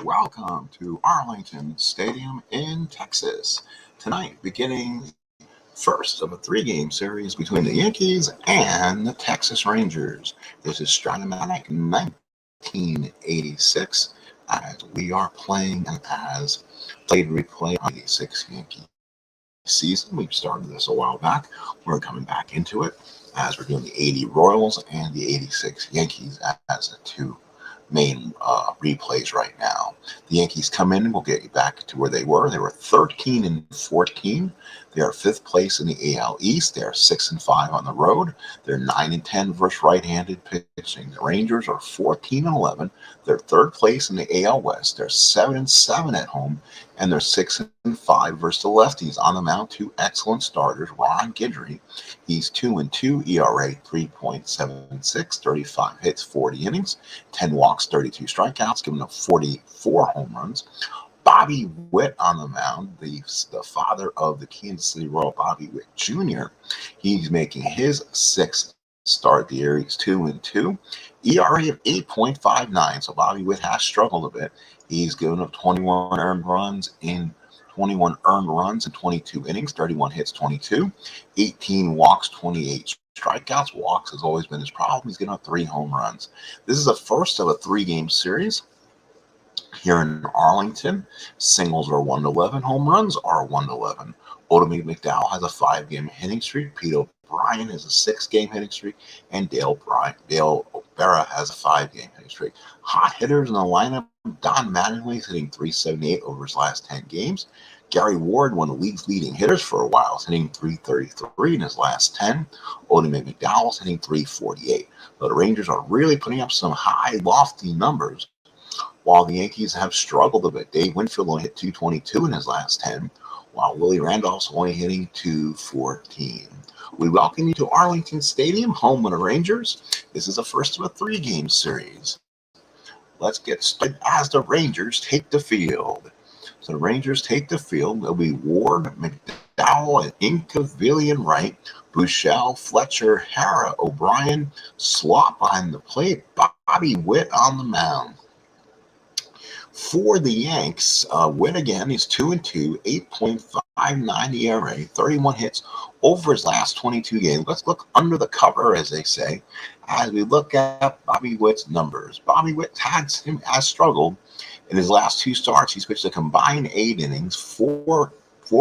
Welcome to Arlington Stadium in Texas. Tonight, beginning first of a three-game series between the Yankees and the Texas Rangers. This is Strat 1986, as we are playing as played replay on the 86 Yankee season. We started this a while back. We're coming back into it as we're doing the 80 Royals and the 86 Yankees as the two main replays right now. The Yankees come in and we'll get you back to where they were. They were 13-14. They are fifth place in the AL East. They are 6-5 on the road. They're 9-10 versus right-handed pitching. The Rangers are 14-11. They're third place in the AL West. They're 7-7 at home, and they're 6-5 versus the lefties. On the mound, two excellent starters. Ron Guidry, he's 2-2, ERA 3.76, 35 hits, 40 innings, 10 walks, 32 strikeouts, giving up 44 home runs. Bobby Witt on the mound, the father of the Kansas City Royal, Bobby Witt Jr. He's making his sixth start of the year. He's 2-2, ERA of 8.59. So Bobby Witt has struggled a bit. He's given up 21 earned runs in 22 innings, 31 hits, 22, 18 walks, 28 strikeouts. Walks has always been his problem. He's given up 3 home runs. This is the first of a 3-game series here in Arlington. Singles are 1-11. Home runs are 1-11. Odom McDowell has a 5-game hitting streak. Pete O'Brien has a 6-game hitting streak. And Dale O'Bara has a 5-game hitting streak. Hot hitters in the lineup. Don Mattingly is hitting .378 over his last 10 games. Gary Ward, one of the league's leading hitters for a while, is hitting .333 in his last 10. Odom McDowell is hitting .348. But the Rangers are really putting up some high, lofty numbers, while the Yankees have struggled a bit. Dave Winfield only hit .222 in his last 10, while Willie Randolph's only hitting .214. We welcome you to Arlington Stadium, home of the Rangers. This is the first of a 3-game series. Let's get started as the Rangers take the field. So the Rangers take the field. It'll be Ward, McDowell, and Incavillion right, Buechele, Fletcher, Hara, O'Brien, Slot behind the plate, Bobby Witt on the mound. For the Yanks, Witt again, he's 2-2, 8.59 ERA, 31 hits over his last 22 games. Let's look under the cover, as they say, as we look at Bobby Witt's numbers. Bobby Witt has struggled in his last 2 starts. He's pitched a combined 8 innings, 4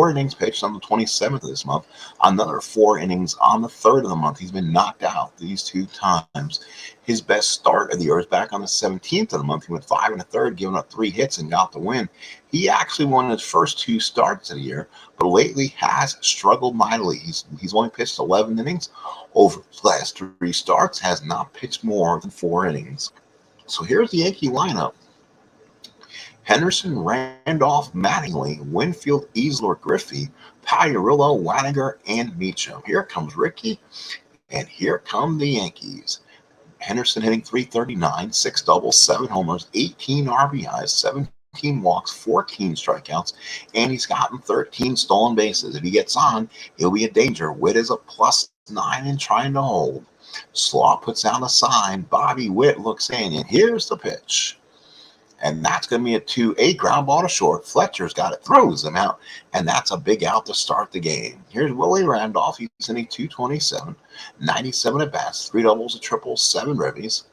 innings pitched on the 27th of this month, another 4 innings on the 3rd of the month. He's been knocked out these 2 times. His best start of the year was back on the 17th of the month. He went 5 1/3, giving up 3 hits and got the win. He actually won his first 2 starts of the year, but lately has struggled mightily. He's only pitched 11 innings over his last 3 starts, has not pitched more than 4 innings. So here's the Yankee lineup. Henderson, Randolph, Mattingly, Winfield, Easler, Griffey, Pagliarulo, Waniger, and Meacham. Here comes Ricky, and here come the Yankees. Henderson hitting .339, 6 doubles, 7 homers, 18 RBIs, 17 walks, 14 strikeouts, and he's gotten 13 stolen bases. If he gets on, he'll be a danger. Witt is a +9 and trying to hold. Slaw puts down a sign. Bobby Witt looks in, and here's the pitch. And that's going to be a 2-8 ground ball to short. Fletcher's got it, throws him out, and that's a big out to start the game. Here's Willie Randolph. He's hitting .227, 97 at bats, 3 doubles, a triple, 7 ribbies.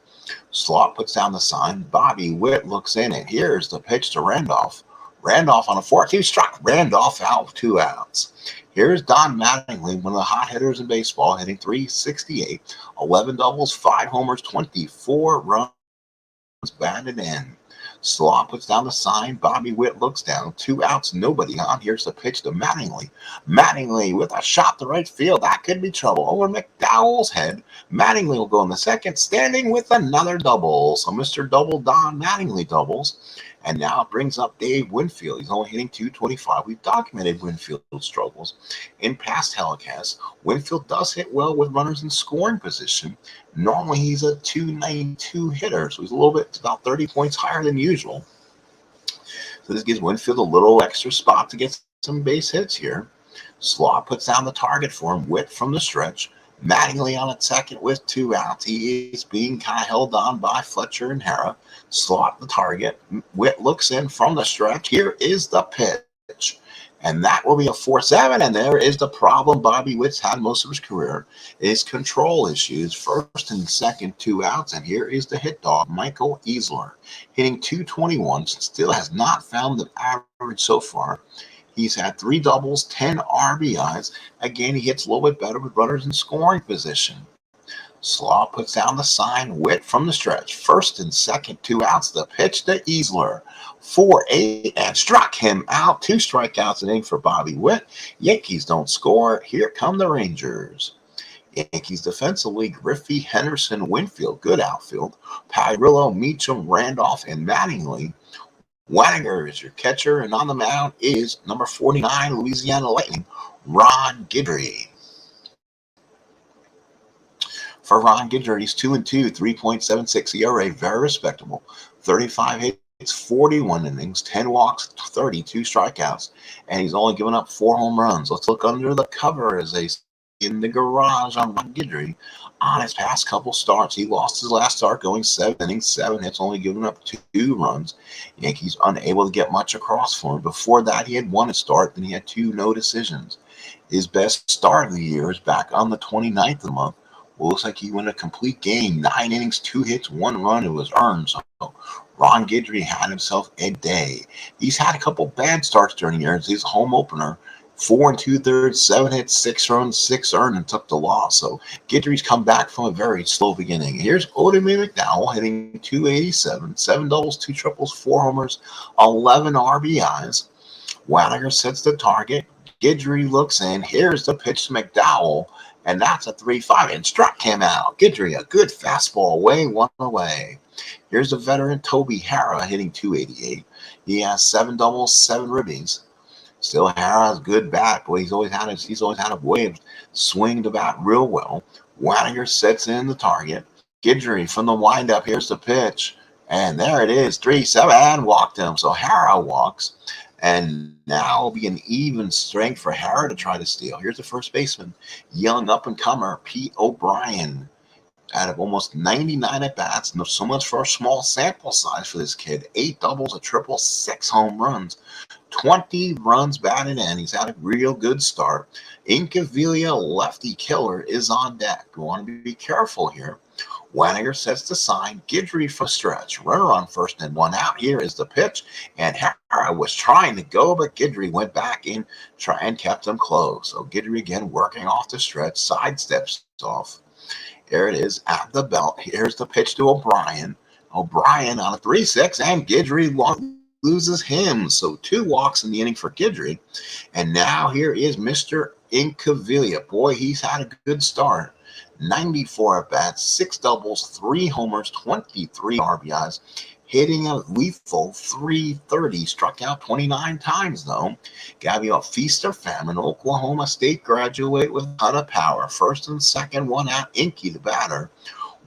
Slot puts down the sign. Bobby Witt looks in, and here's the pitch to Randolph. Randolph on a 4-2 strike. Randolph out, 2 outs. Here's Don Mattingly, one of the hot hitters in baseball, hitting .368, 11 doubles, 5 homers, 24 runs batted in. Slaw puts down the sign. Bobby Witt looks down. 2 outs, nobody on. Here's the pitch to Mattingly. Mattingly with a shot to right field. That could be trouble. Over McDowell's head. Mattingly will go in the second, standing with another double. So Mr. Double Don Mattingly doubles. And now it brings up Dave Winfield. He's only hitting .225. We've documented Winfield's struggles in past telecasts. Winfield does hit well with runners in scoring position. Normally he's a .292 hitter, so he's a little bit, about 30 points higher than usual. So this gives Winfield a little extra spot to get some base hits here. Slot puts down the target for him. Witt from the stretch. Mattingly on at second with 2 outs. He is being kind of held on by Fletcher and Hara. Slot the target. Witt looks in from the stretch. Here is the pitch. And that will be a 4-7. And there is the problem Bobby Witt's had most of his career, is control issues. First and second, 2 outs. And here is the hit dog, Michael Easler, hitting .221. Still has not found the average so far. He's had 3 doubles, 10 RBIs. Again, he hits a little bit better with runners in scoring position. Slaw puts down the sign. Witt from the stretch. First and second, 2 outs. The pitch to Easler. 4-8 and struck him out. 2 strikeouts, an inning for Bobby Witt. Yankees don't score. Here come the Rangers. Yankees defensively, Griffey, Henderson, Winfield, good outfield. Pyrillo, Meacham, Randolph, and Mattingly. Wagner is your catcher, and on the mound is number 49, Louisiana Lightning, Ron Guidry. For Ron Guidry, he's 2-2, 3.76 ERA, very respectable. 35 hits, 41 innings, 10 walks, 32 strikeouts, and he's only given up 4 home runs. Let's look under the cover as they in the garage on Ron Guidry. On his past couple starts, he lost his last start going 7 innings, 7 hits, only giving up 2 runs. Yankees unable to get much across for him. Before that, he had 1 start, then he had 2 no decisions. His best start of the year is back on the 29th of the month. Well, looks like he won a complete game, 9 innings, 2 hits, 1 run. It was earned. So Ron Guidry had himself a day. He's had a couple bad starts during the year. It's his home opener. 4 2/3, 7 hits, 6 runs, 6 earned, and took the loss. So Guidry's come back from a very slow beginning. Here's Odemy McDowell hitting .287, 7 doubles, 2 triples, 4 homers, 11 RBIs. Wagner sets the target. Guidry looks in. Here's the pitch to McDowell, and that's a 3-5. And struck him out. Guidry, a good fastball away, 1 away. Here's the veteran Toby Hara hitting .288. He has 7 doubles, 7 ribbies. Still, Hara's good bat. Boy, he's always had a way of swinging the bat real well. Wagner sets in the target. Guidry from the windup. Here's the pitch. And there it is. 3-7 and walked him. So Hara walks. And now it'll be an even strength for Hara to try to steal. Here's the first baseman, young up-and-comer Pete O'Brien. Out of almost 99 at-bats, so much for a small sample size for this kid. 8 doubles, a triple, 6 home runs, 20 runs batted in. He's had a real good start. Incaviglia, lefty killer, is on deck. We want to be careful here. Wagner sets the sign. Guidry from stretch. Runner on first and 1 out. Here is the pitch. And Hara was trying to go, but Guidry went back in, and kept him close. So Guidry again working off the stretch, sidesteps off. There it is at the belt. Here's the pitch to O'Brien. O'Brien on a 3-6, and Guidry loses him. So 2 walks in the inning for Guidry. And now here is Mr. Incaviglia. Boy, he's had a good start. 94 at-bats, 6 doubles, 3 homers, 23 RBIs. Hitting a lethal .330. Struck out 29 times, though. Gabby, feast or famine. Oklahoma State graduate with a ton of power. First and second, 1 out. Inky, the batter.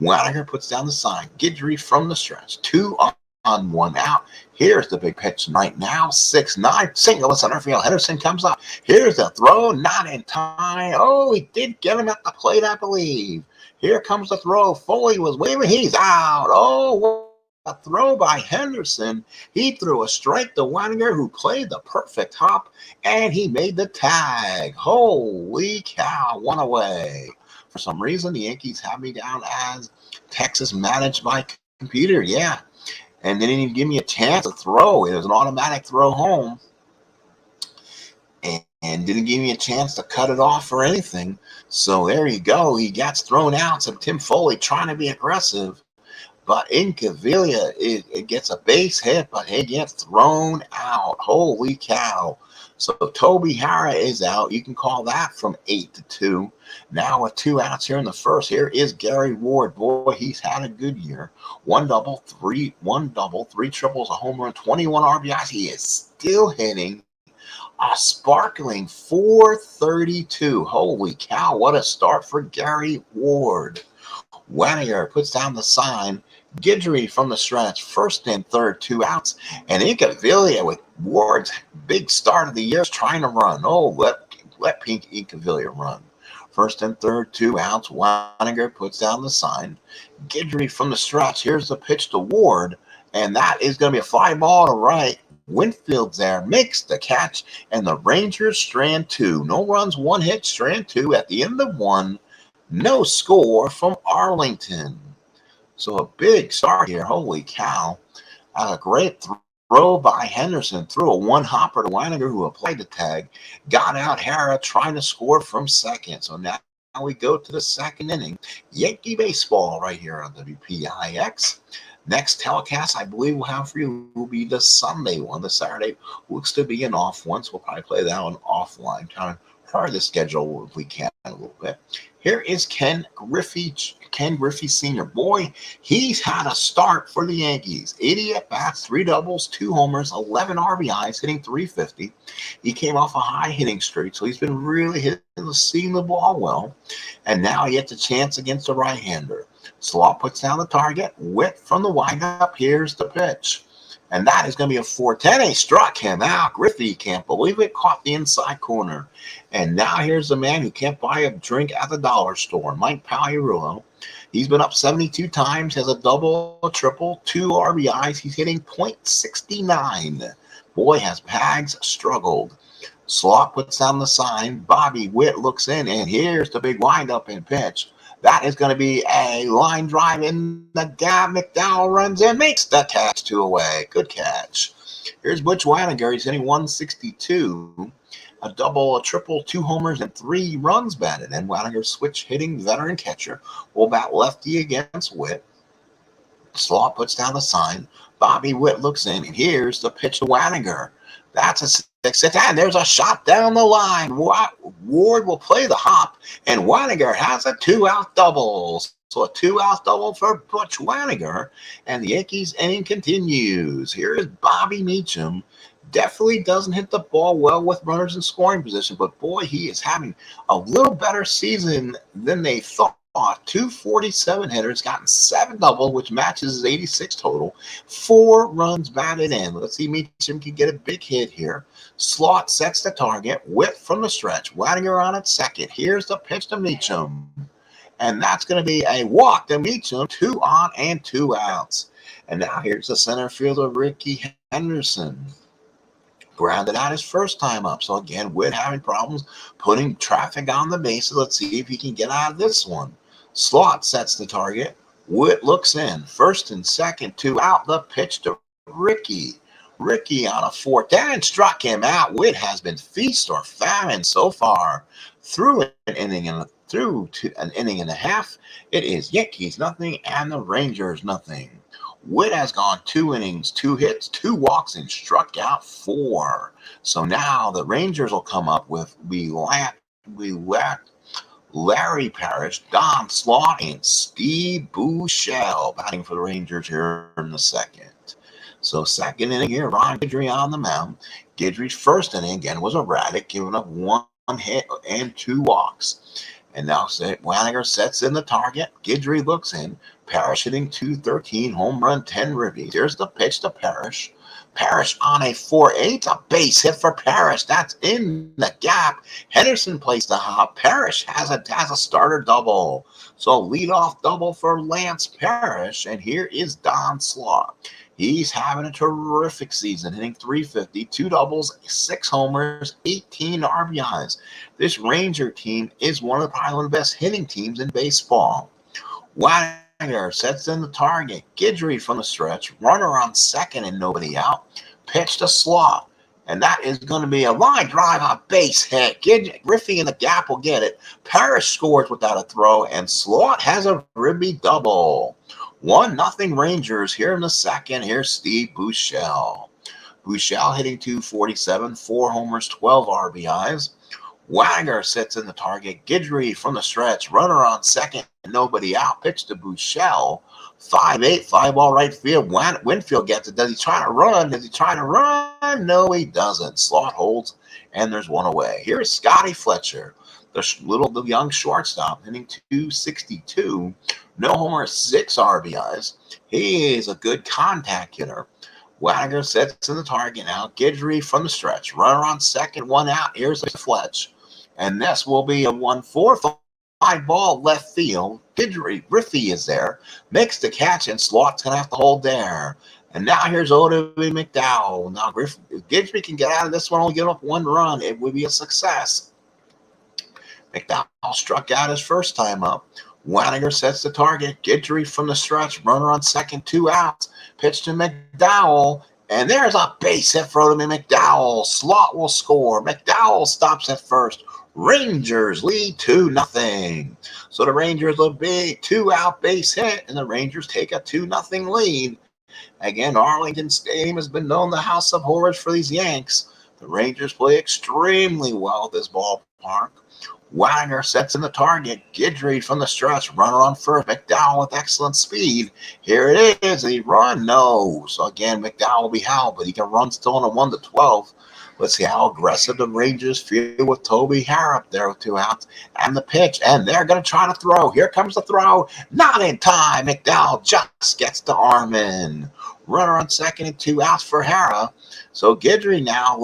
Wagner puts down the sign. Guidry from the stretch. 2 on, 1 out. Here's the big pitch right now. 6-9. Single to center field. Henderson comes up. Here's the throw. Not in time. Oh, he did get him at the plate, I believe. Here comes the throw. Foley was waving. He's out. Oh, a throw by Henderson. He threw a strike to Wagner, who played the perfect hop, and he made the tag. Holy cow, 1 away. For some reason, the Yankees have me down as Texas managed by computer. Yeah. And they didn't even give me a chance to throw. It was an automatic throw home. And didn't give me a chance to cut it off or anything. So there you go. He gets thrown out. So Tim Foley trying to be aggressive. But Incaviglia, it gets a base hit, but he gets thrown out. Holy cow. So Toby Hara is out. You can call that from 8-2. Now with 2 outs here in the first. Here is Gary Ward. Boy, he's had a good year. 1 double, 3 triples, a home run, 21 RBIs. He is still hitting a sparkling .432. Holy cow, what a start for Gary Ward. Wagner puts down the sign. Guidry from the stretch, first and third, 2 outs, and Incaviglia with Ward's big start of the year is trying to run. Oh, let Pink Incavilla run. First and third, 2 outs. Weininger puts down the sign. Guidry from the stretch. Here's the pitch to Ward, and that is going to be a fly ball to right. Winfield's there, makes the catch, and the Rangers strand 2. No runs, 1 hit, strand 2 at the end of 1. No score from Arlington. So a big start here. Holy cow. A great throw by Henderson. Threw a one-hopper to Weininger, who applied the tag. Got out Hara trying to score from second. So now we go to the second inning. Yankee baseball right here on WPIX. Next telecast I believe we'll have for you will be the Sunday one. The Saturday looks to be an off one, so we'll probably play that one offline. Kind of part of the schedule if we can a little bit. Here is Ken Griffey Sr. Boy, he's had a start for the Yankees. 80 at-bats, 3 doubles, 2 homers, 11 RBIs, hitting .350. He came off a high hitting streak, so he's been really seeing the ball well. And now he gets a chance against a right-hander. Slot puts down the target. Witt from the windup. Here's the pitch. And that is going to be a 4-10. He struck him out. Griffey can't believe it. Caught the inside corner. And now here's the man who can't buy a drink at the dollar store, Mike Pagliarulo. He's been up 72 times, has a double, a triple, 2 RBIs. He's hitting .69. Boy, has Pags struggled. Slot puts down the sign. Bobby Witt looks in, and here's the big windup and pitch. That is going to be a line drive in the gap. McDowell runs in, makes the catch, 2 away. Good catch. Here's Butch Weininger. He's hitting .162. A double, a triple, 2 homers, and 3 runs batted. And Weininger switch hitting veteran catcher. Will bat lefty against Witt. Slot puts down the sign. Bobby Witt looks in, and here's the pitch to Weininger. That's a 6-hit, and there's a shot down the line. Ward will play the hop, and Weininger has a 2-out double. So a 2-out double for Butch Weininger, and the Yankees inning continues. Here is Bobby Meacham. Definitely doesn't hit the ball well with runners in scoring position, but boy, he is having a little better season than they thought. 247 hitters, gotten 7 doubles, which matches his 86 total. 4 runs batted in. Let's see, Meacham can get a big hit here. Slot sets the target. Witt from the stretch. Weininger on at second. Here's the pitch to Meacham. And that's going to be a walk to Meacham. 2 on and 2 outs. And now here's the center fielder, Ricky Henderson. Grounded out his first time up. So again, Witt having problems putting traffic on the bases. Let's see if he can get out of this one. Slot sets the target. Witt looks in. First and second, 2 out. The pitch to Ricky. Ricky on a 4-10 struck him out. Witt has been feast or famine so far. Through an inning and a half, it is Yankees nothing and the Rangers nothing. Witt has gone 2 innings, 2 hits, 2 walks, and struck out 4. So now the Rangers will come up with Larry Parrish, Don Slot, and Steve Buechele batting for the Rangers here in the second. So second inning here, Ron Guidry on the mound. Guidry's first inning again was erratic, giving up 1 hit and 2 walks. And now Weininger sets in the target. Guidry looks in. Parrish hitting .213, home run, 10 ribbies. Here's the pitch to Parrish. Parrish on a 4-8, a base hit for Parrish. That's in the gap. Henderson plays the hop. Parrish has a starter double. So leadoff double for Lance Parrish. And here is Don Slot. He's having a terrific season, hitting .350, 2 doubles, 6 homers, 18 RBIs. This Ranger team is probably one of the best hitting teams in baseball. Weininger sets in the target. Guidry from the stretch. Runner on second and nobody out. Pitch to Slot. And that is going to be a line drive, a base hit. Griffey in the gap will get it. Parrish scores without a throw, and Slot has a ribby double. 1-0 Rangers here in the second. Here's Steve Buechele. Buechele hitting .247, 4 homers, 12 RBIs. Weininger sits in the target. Guidry from the stretch. Runner on second. Nobody out. Pitch to Buechele. 5-8, fly ball right field. Winfield gets it. Does he try to run? No, he doesn't. Slot holds, and there's 1 away. Here's Scotty Fletcher, the young shortstop, hitting .262. No homer, 6 RBIs. He is a good contact hitter. Wagner sets in the target now. Guidry from the stretch. Runner on second, one out. Here's the Fletch. And this will be a 1-4 fly ball left field. Griffey is there. Makes the catch, and Slot's going to have to hold there. And now here's O.W. McDowell. Now Guidry can get out of this one, only give up one run. It would be a success. McDowell struck out his first time up. Waniger sets the target. Guidry from the stretch. Runner on second, 2 outs. Pitch to McDowell. And there's a base hit for O.W. McDowell. Slot will score. McDowell stops at first. Rangers lead 2-0. So the Rangers a big 2-out base hit, and the Rangers take a 2-0 lead. Again, Arlington Stadium has been known the house of horrors for these Yanks. The Rangers play extremely well at this ballpark. Wagner sets in the target. Guidry from the stretch. Runner on first. McDowell with excellent speed. Here it is. Did he run? No. So again, McDowell will be held, but he can run still in a 1-12. Let's see how aggressive the Rangers feel with Toby Harrop there with 2 outs. And the pitch, and they're going to try to throw. Here comes the throw. Not in time. McDowell just gets the arm in. Runner on second and 2 outs for Harrop. So Guidry now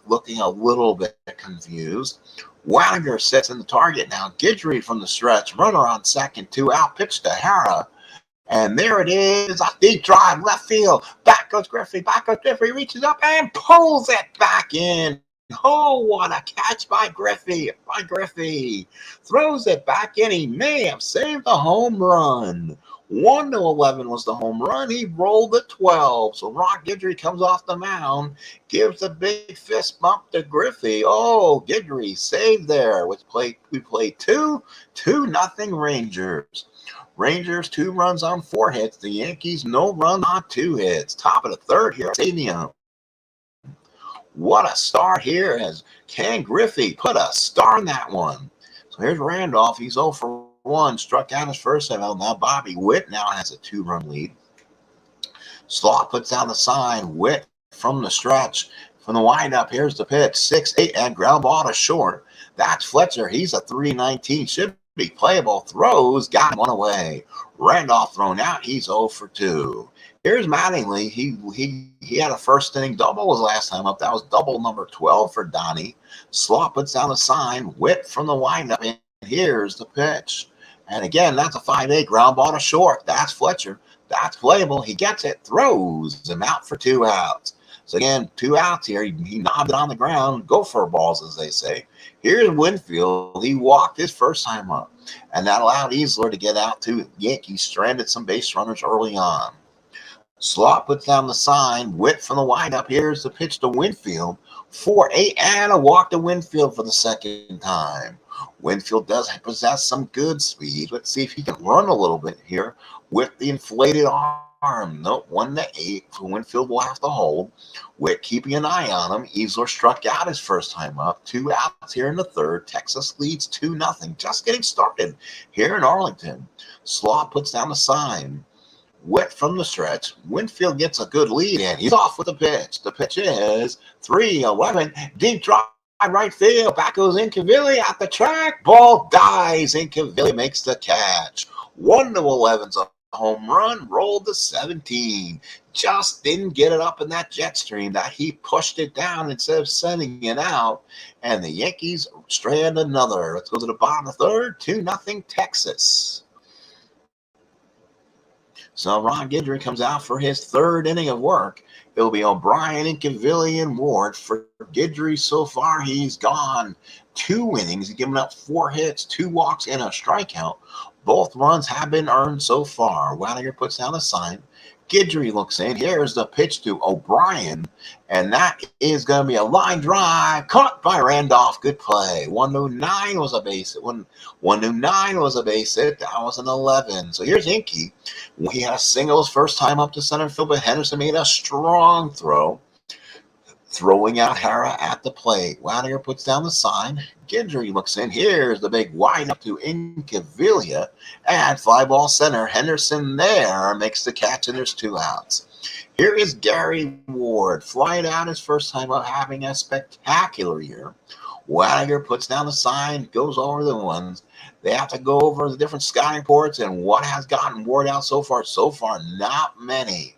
looking a little bit confused. Wagner sets in the target now. Guidry from the stretch. Runner on second, 2 out. Pitch to Harrop. And there it is, a deep drive, left field. Back goes Griffey. Reaches up and pulls it back in. Oh, what a catch by Griffey. Throws it back in. He may have saved the home run. 1-11 was the home run. He rolled the 12. So Ron Guidry comes off the mound, gives a big fist bump to Griffey. Oh, Guidry saved there. We played 2-0 Rangers. Rangers 2 runs on 4 hits. The Yankees no run on 2 hits. Top of the third here at Stadium. What a start here as Ken Griffey put a star in that one. So here's Randolph. He's 0 for 1. Struck out his first time out. Now Bobby Witt now has a 2-run lead. Slot puts down the sign. Witt from the stretch. From the windup, here's the pitch. 6-8 and ground ball to short. That's Fletcher. He's a 3-19. Should be playable. Throws, got one away. Randolph thrown out. He's 0 for 2. Here's Mattingly. He had a first inning double his last time up. That was double number 12 for Donnie. Slot puts down the sign. Witt from the windup. And here's the pitch. And again, that's a 5-8 ground ball to short. That's Fletcher. That's playable. He gets it. Throws him out for 2 outs. So again, 2 outs here. He knobbed it on the ground. Go for balls, as they say. Here's Winfield. He walked his first time up. And that allowed Easler to get out to Yankees. Stranded some base runners early on. Slot puts down the sign. Witt from the windup. Here's the pitch to Winfield. 4-8 and a walk to Winfield for the second time. Winfield does possess some good speed. Let's see if he can run a little bit here with the inflated arm. Nope, 1-8. So Winfield will have to hold. Witt keeping an eye on him. Easler struck out his first time up. 2 outs here in the third. Texas leads 2-0. Just getting started here in Arlington. Slot puts down the sign. Witt from the stretch. Winfield gets a good lead, and he's off with the pitch. The pitch is 3-11. Deep drive right field. Back goes Incaviglia at the track. Ball dies. Incaviglia makes the catch. 1-11's a home run. Rolled to 17. Just didn't get it up in that jet stream. That he pushed it down instead of sending it out. And the Yankees strand another. Let's go to the bottom of the third. 2-0 Texas. So Ron Guidry comes out for his third inning of work. It'll be O'Brien, Incaviglia, and Ward. For Guidry so far, he's gone 2 innings. He's given up 4 hits, 2 walks, and a strikeout. Both runs have been earned so far. Waniger puts down a sign. Guidry looks in. Here's the pitch to O'Brien, and that is going to be a line drive caught by Randolph. Good play. 1-9 was a base hit. 1-9 was a base hit. That was an 11. So here's Inky. He had a single his first time up to center field, but Henderson made a strong throw, throwing out Hara at the plate. Waniger puts down the sign. Guidry looks in. Here's the big wide up to Incaviglia and fly ball center. Henderson there makes the catch, and there's 2 outs. Here is Gary Ward flying out his first time out, having a spectacular year. Waniger puts down the sign, goes over the ones. They have to go over the different scouting reports and what has gotten Ward out so far. So far, not many.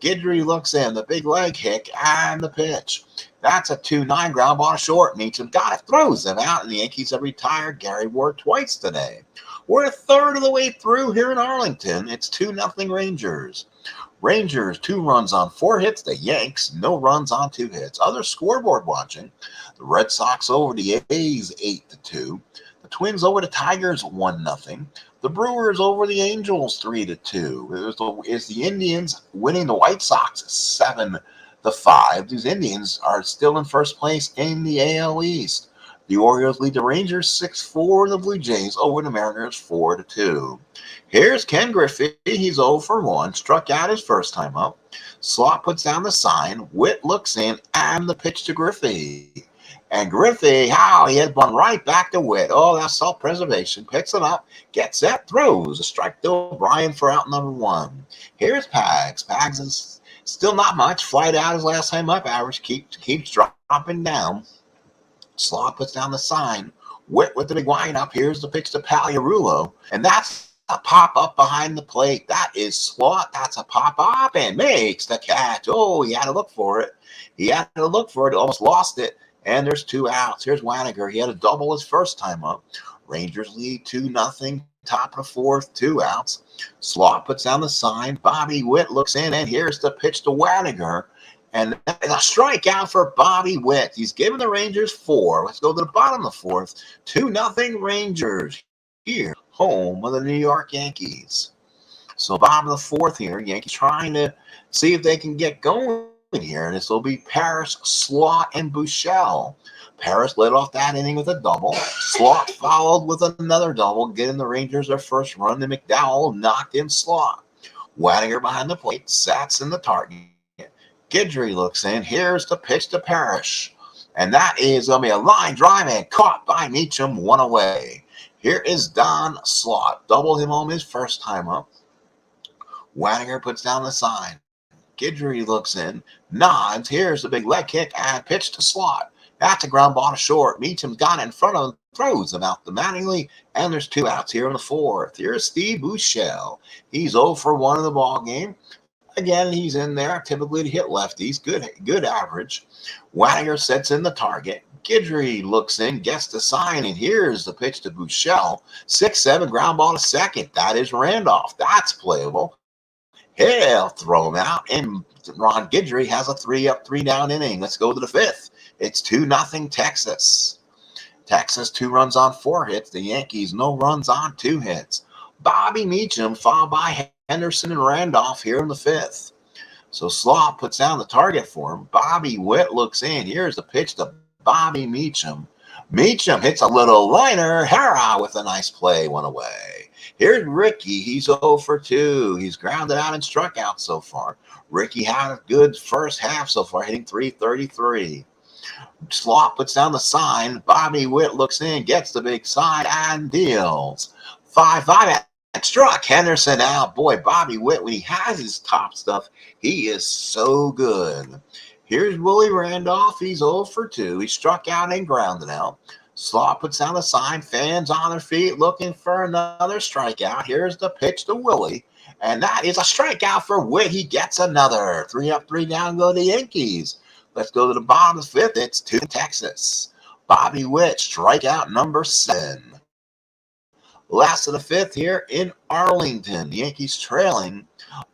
Guidry looks in, the big leg kick, and the pitch. That's a 2-9 ground ball short. Meacham got it, throws him out, and the Yankees have retired Gary Ward twice today. We're a third of the way through here in Arlington. It's 2-0 Rangers. Rangers, 2 runs on 4 hits. The Yanks, no runs on 2 hits. Other scoreboard watching. The Red Sox over the A's 8-2. The Twins over the Tigers 1-0. The Brewers over the Angels 3-2. It's the Indians winning the White Sox 7-5. These Indians are still in first place in the AL East. The Orioles lead the Rangers 6-4. The Blue Jays over the Mariners 4-2. Here's Ken Griffey. He's 0-1. Struck out his first time up. Slot puts down the sign. Witt looks in, and the pitch to Griffey. And Griffey, he had one right back to Witt. Oh, that's self-preservation. Picks it up, gets set, throws. A strike to O'Brien for out number 1. Here's Pags. Pags is still not much. Flight out his last time up. Average keeps dropping down. Slot puts down the sign. Witt with the big windup. Here's the pitch to Pagliarulo. And that's a pop-up behind the plate. That is Slot. That's a pop-up and makes the catch. Oh, he had to look for it. Almost lost it. And there's 2 outs. Here's Waniger. He had a double his first time up. Rangers lead 2-0. Top of the 4th, 2 outs. Slot puts down the sign. Bobby Witt looks in, and here's the pitch to Waniger. And a strikeout for Bobby Witt. He's given the Rangers 4. Let's go to the bottom of the 4th. 2-0 Rangers here, home of the New York Yankees. So bottom of the 4th here, Yankees trying to see if they can get going here. And this will be Parrish, Slot, and Buechele. Parrish led off that inning with a double. Slot followed with another double, getting the Rangers their first run. And McDowell knocked in Slot. Waniger behind the plate, sats in the target. Guidry looks in. Here's the pitch to Parrish. And that is going to be a line drive and caught by Meacham, 1 away. Here is Don Slot. Doubled him home his first time up. Waniger puts down the sign. Guidry looks in. Nods. Here's the big leg kick and pitch to Slot. That's a ground ball to short. Meacham's got it in front of him. Throws him out the Mattingly. And there's 2 outs here in the 4th. Here's Steve Buechele. He's 0-1 in the ball game. Again, he's in there typically to hit lefties. Good average. Waniger sets in the target. Guidry looks in, gets the sign, and here's the pitch to Buechele. 6-7 ground ball to second. That is Randolph. That's playable. He'll throw him out, and Ron Guidry has a 3-up, 3-down inning. Let's go to the 5th. It's 2-0 Texas. Texas, 2 runs on 4 hits. The Yankees, no runs on 2 hits. Bobby Meacham followed by Henderson and Randolph here in the 5th. So Slot puts down the target for him. Bobby Witt looks in. Here's the pitch to Bobby Meacham. Meacham hits a little liner. Hara with a nice play, 1 away. Here's Ricky. He's 0-2. He's grounded out and struck out so far. Ricky had a good first half so far, hitting .333. Slot puts down the sign. Bobby Witt looks in, gets the big sign, and deals. 5-5. Struck Henderson out. Boy, Bobby Witt, when he has his top stuff, he is so good. Here's Willie Randolph. He's 0-2. He struck out and grounded out. Slot puts down the sign. Fans on their feet looking for another strikeout. Here's the pitch to Willie. And that is a strikeout for Witt. He gets another. 3-up, 3-down go the Yankees. Let's go to the bottom of the 5th. It's 2 Texas. Bobby Witt, strikeout number 7. Last of the 5th here in Arlington. The Yankees trailing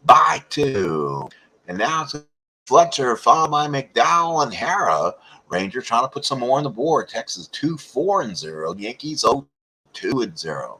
by 2. And now it's Fletcher followed by McDowell and Hara. Ranger trying to put some more on the board. Texas 2-4-0. Yankees 0-2-0.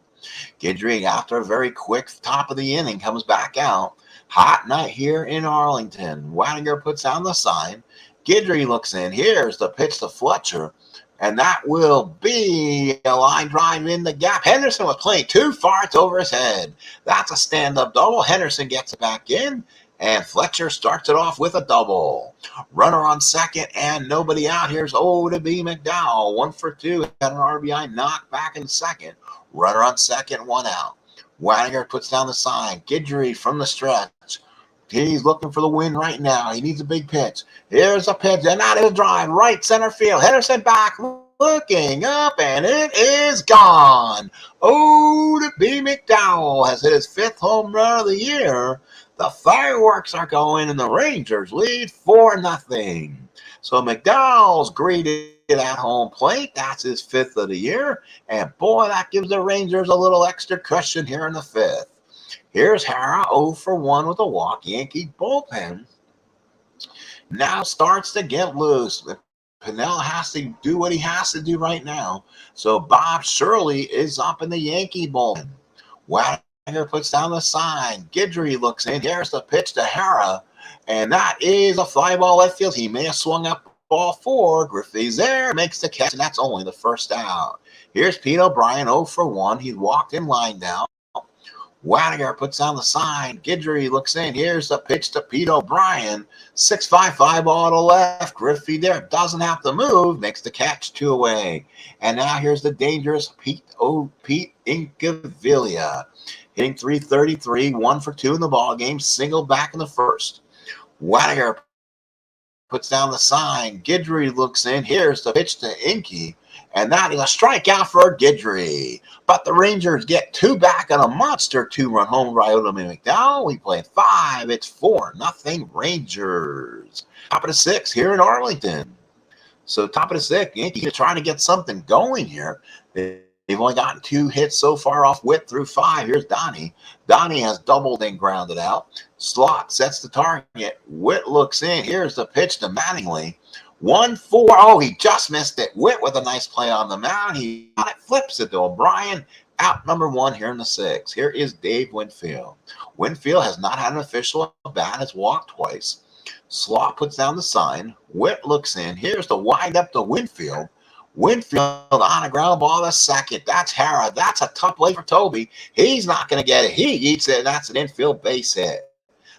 Guidry, after a very quick top of the inning, comes back out. Hot night here in Arlington. Waniger puts down the sign. Guidry looks in. Here's the pitch to Fletcher. And that will be a line drive in the gap. Henderson was playing too far. It's over his head. That's a stand-up double. Henderson gets it back in. And Fletcher starts it off with a double. Runner on second and nobody out. Here's O-to-B McDowell. 1-2. Had an RBI knock back in second. Runner on second, 1 out. Waniger puts down the sign. Guidry from the stretch. He's looking for the win right now. He needs a big pitch. Here's a pitch, and that is a drive. Right center field. Henderson back, looking up, and it is gone. O-to-B McDowell has hit his 5th home run of the year. The fireworks are going, and the Rangers lead 4-0. So McDowell's greeted at home plate. That's his 5th of the year. And boy, that gives the Rangers a little extra cushion here in the 5th. Here's Hara 0 for 1 with a walk. Yankee bullpen now starts to get loose. Pennell has to do what he has to do right now. So Bob Shirley is up in the Yankee bullpen. Wagner puts down the sign. Guidry looks in. Here's the pitch to Hara. And that is a fly ball left field. He may have swung up ball 4. Griffey's there, makes the catch, and that's only the first out. Here's Pete O'Brien 0 for 1. He walked in line down. Wagner puts down the sign. Guidry looks in. Here's the pitch to Pete O'Brien. 6-5 fly ball to left. Griffey there doesn't have to move. Makes the catch, 2 away. And now here's the dangerous Pete Incaviglia. Hitting .333, 1 for 2 in the ball game. Single back in the first. Wagner puts down the sign. Guidry looks in. Here's the pitch to Inky. And that is a strikeout for Guidry. But the Rangers get 2 back on a monster 2-run home run by McDowell. We played 5. It's 4-0 Rangers. Top of the 6th here in Arlington. So top of the 6th, Yankees are trying to get something going here. They've only gotten 2 hits so far off Witt through 5. Here's Donnie. Donnie has doubled and grounded out. Slot sets the target. Witt looks in. Here's the pitch to Mattingly. 1-4. Oh, he just missed it. Witt with a nice play on the mound. He flips it to O'Brien. Out number 1 here in the 6th. Here is Dave Winfield. Winfield has not had an official at bat. Has walked twice. Slot puts down the sign. Witt looks in. Here's the wind up to Winfield. Winfield on a ground ball to second. That's Hara. That's a tough play for Toby. He's not going to get it. He eats it, and that's an infield base hit.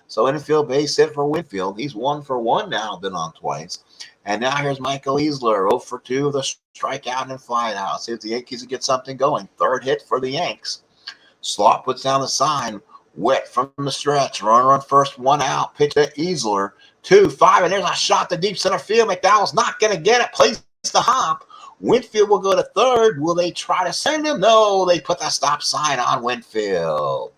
So infield base hit for Winfield. He's 1 for 1 now, been on twice. And now here's Michael Easler, 0 for 2, the strikeout and fly out. See if the Yankees can get something going. 3rd hit for the Yanks. Slot puts down the sign. Witt from the stretch. Runner on first, 1 out. Pitch to Easler. 2-5, and there's a shot to deep center field. McDowell's not going to get it. Plays the hop. Winfield will go to 3rd. Will they try to send him? No, they put the stop sign on Winfield.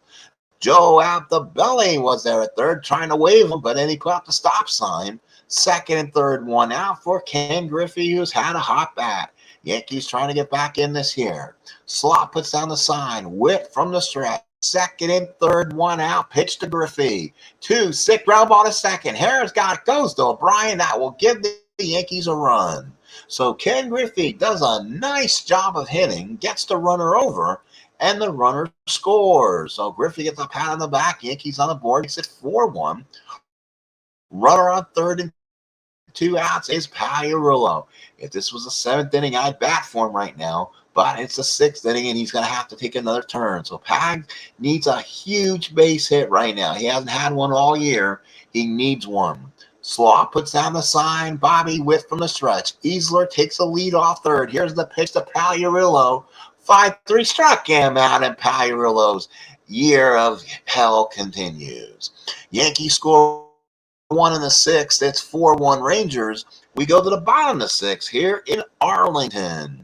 Joe Altobelli was there at 3rd trying to wave him, but then he put up the stop sign. 2nd and 3rd, 1 out for Ken Griffey, who's had a hot bat. Yankees trying to get back in this here. Slot puts down the sign. Witt from the stretch. 2nd and 3rd, 1 out. Pitch to Griffey. 2, sick ground ball to 2nd. Harris got it. Goes to O'Brien. That will give the Yankees a run. So Ken Griffey does a nice job of hitting. Gets the runner over. And the runner scores. So Griffey gets a pat on the back. Yankees on the board. Makes it 4-1. Runner on 3rd and 2 outs is Pagliarulo. If this was the 7th inning, I'd bat for him right now. But it's the 6th inning, and he's going to have to take another turn. So Pag needs a huge base hit right now. He hasn't had one all year. He needs one. Slot puts down the sign. Bobby Witt from the stretch. Easler takes a lead off 3rd. Here's the pitch to Pagliarulo. 5-3 struck him out, and Pagliarulo's year of hell continues. Yankees score 1 in the 6th. It's 4-1 Rangers. We go to the bottom of the 6th here in Arlington.